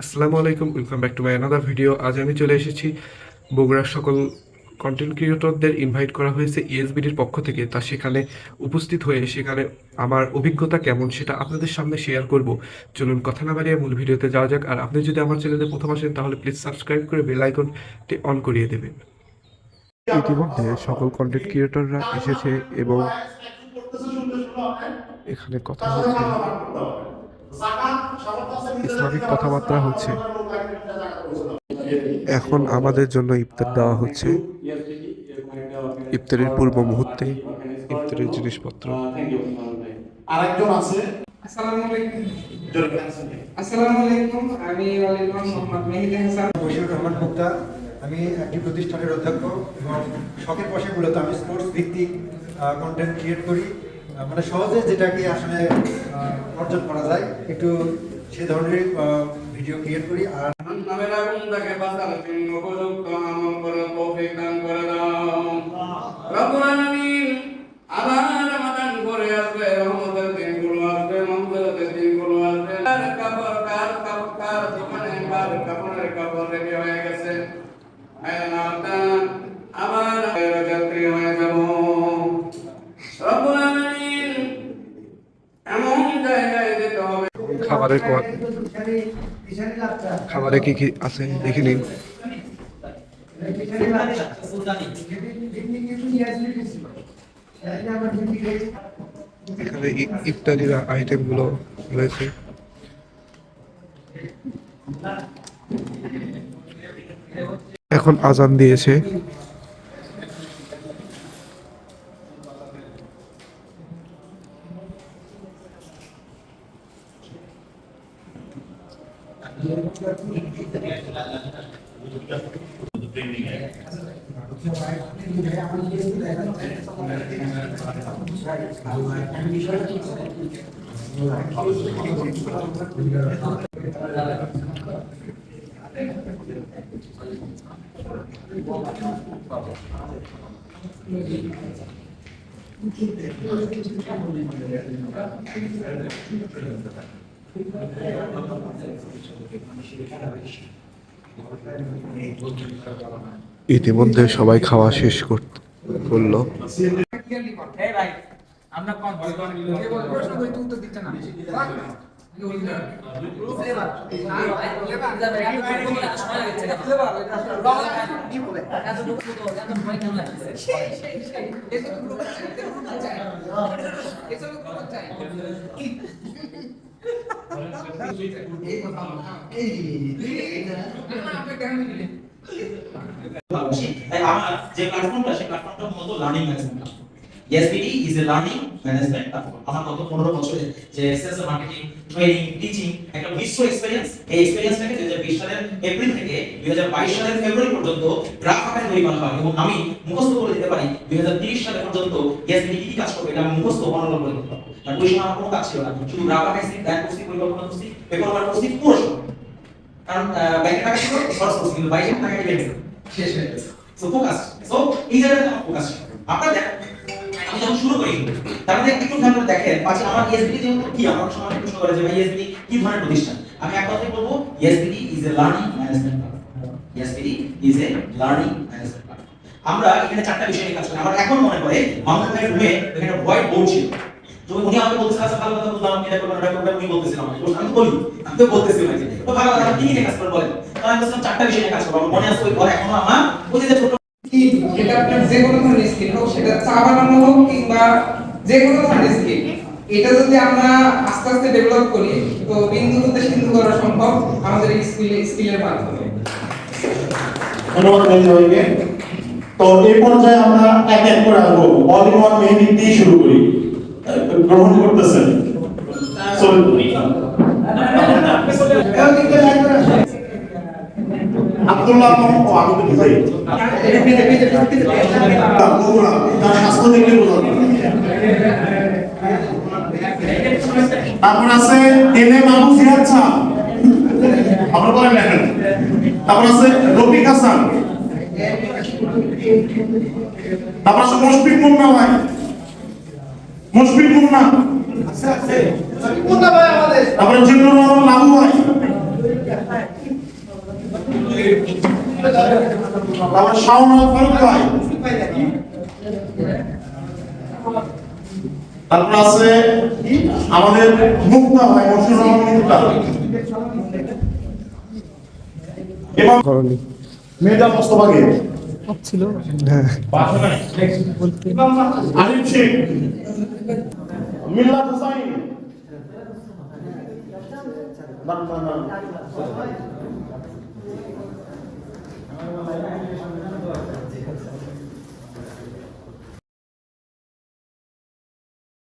আসসালামু আলাইকুম, welcome back to my another video. আজ আমি চলে এসেছি বগুড়ার সকল কন্টেন্ট ক্রিয়েটরদের ইনভাইট করা হয়েছে ইএসবিডির পক্ষ থেকে। তা সেখানে উপস্থিত হয়ে সেখানে আমার অভিজ্ঞতা কেমন সেটা আপনাদের সামনে শেয়ার করব। চলুন কথা না বাড়িয়ে মূল ভিডিওতে যাওয়া যাক। আর আপনি যদি আমার চ্যানেলে প্রথম আসেন তাহলে প্লিজ সাবস্ক্রাইব করে বেল আইকনটি অন করিয়ে দেবেন। ইতিমধ্যে সকল কন্টেন্ট ক্রিয়েটররা এসেছে এবং এখানে কথা হচ্ছে, ইসলামিক কথাবার্তা হচ্ছে। এখন আমাদের জন্য ইফতার দেওয়া হচ্ছে। ইফতারের পূর্ব মুহূর্তে ইফতারের জিনিসপত্র। আরেকজন আছে। আসসালামু আলাইকুম। আসসালামু আলাইকুম। আমি ওয়ালিদুর মোহাম্মদ মেহেদী হাসান বশিরুর রহমান মুক্তা। আমি একটি প্রতিষ্ঠানের অধ্যক্ষ এবং শখের বশে মূলত আমি স্পোর্টস ভিত্তিক কন্টেন্ট ক্রিয়েট করি। মানে সহজে যেটাকে আসলে অর্জন করা যায় একটু সে ধরনের ভিডিও ক্রিয়েট করি। আর নামের আগুন তাকে বাঁচার জন্য উপযুক্ত আমল করে তৌফিক দান করে দাও রব্বুল আলামিন। আবার রমাদান করে আসবে, রহমতের দিনগুলো আসবে, মহব্বতের দিনগুলো আসবে। কার দোকানে কাপড়ের কাপড় রেডি হয়ে গেছে, আবার যাত্রী হয়ে যাব। রব্বুল আলামিন এমন জায়গায় যেতে হবে। খাবারে কি কি আছে দেখে নিন। এখানে ইফতারির আইটেমগুলো রয়েছে। এখন আজান দিয়েছে। ইতিমধ্যে সবাই খাওয়া শেষ করলো। তাই আমার যে প্ল্যাটফর্মটা সেই প্ল্যাটফর্মটা মূলত learning management platform. SBD is a learning management platform. আমার গত 15 বছরে যে সেলস মার্কেটিং, ট্রেনিং, টিচিং একটা মিশ্র এক্সপেরিয়েন্স, এই এক্সপেরিয়েন্সটাকে 2020 সালের এপ্রিল থেকে 2022 সালের ফেব্রুয়ারি পর্যন্ত গ্রাফ আকারে তৈরি করা হয় এবং আমি মুখস্থ করে দিতে পারি 2030 সাল পর্যন্ত এসবিডি কি কাজ করবে এটা আমি মুখস্থ বর্ণনা করে দিতে পারবো। আর ওই সময় আমার কোনো কাজ ছিল না, শুধু গ্রাফ আকারে প্ল্যান করছি, পরিকল্পনা করছি, পেপার ওয়ার্ক করছি পুরো সময়। কারণ ব্যাংকে টাকা ছিল খরচ করছি, কিন্তু বাইরে টাকা গেছে শেষ হয়ে গেছে। সো ফোকাস, সো এই জায়গাটা আমার ফোকাস। আপনারা দেখেন আমি যখন শুরু করি তার মধ্যে একটু ধ্যান করে দেখেন পাশে আমার এসবিডি যেমন কি আমার সময় প্রশ্ন করে যে ভাই এসবিডি কি ধরনের প্রতিষ্ঠান। আমি এক কথাই বলবো SBD is a learning management platform. SBD is a learning management platform. আমরা এখানে চারটা বিষয় নিয়ে কাজ করি। আমার এখন মনে পড়ে মামুন ভাইয়ের রুমে এখানে হোয়াইট বোর্ড ছিল। তো উনি আমাকে বলতেছেন আচ্ছা ভালো কথা বুঝলাম, এটা করবেন ওটা করবেন, উনি বলতেছিলেন আমাকে। আমি বলি আমি তো বলতেছি ভাই তো ভালো কথা কি নিয়ে কাজ করবেন বলেন। তো আমি বলছিলাম চারটা বিষয় নিয়ে কাজ করব। মনে আছে ওই পরে এখনো আমার ওই যে ছোট এটা আপনার যে কোনো ধরনের স্কিল হোক, সেটা চা বানানো হোক কিংবা যে কোনো ধরনের স্কিল, এটা যদি আমরা আস্তে আস্তে ডেভেলপ করি তো বিন্দু হতে সিন্ধু করা সম্ভব আমাদের এই স্কিলের মাধ্যমে। ধন্যবাদ মেহেদী ভাইকে। তো এই পর্যায়ে আমরা এক এক করে আসবো। অল ইন ওয়ান মেহেদী দিয়ে শুরু করি। গ্রহণ করতেছেন আব্দুল্লাহ মোহাম্মদ আবিদ ভাই তার স্বাস্থ্য দেখলে বোঝা যায়। তারপর আছে এনে মাহবুব জিহাদ শাহ, আমরা বলেন লেখেন। তারপর আছে রফিক হাসান, তারপর আছে মুশফিক মুন্না ভাই, মুশফিক মুন্না, তারপরে জিন্নুর রহমান লাবু ভাই, তারপর শাওন ফারুক ভাই, তারপর আছে আমাদের মুক্তা ভাই, মশিউর রহমান মুক্তা, এবং মেয়েটা মোস্তফাকে আলিম শেখ, মিল্লাত হুসাইন,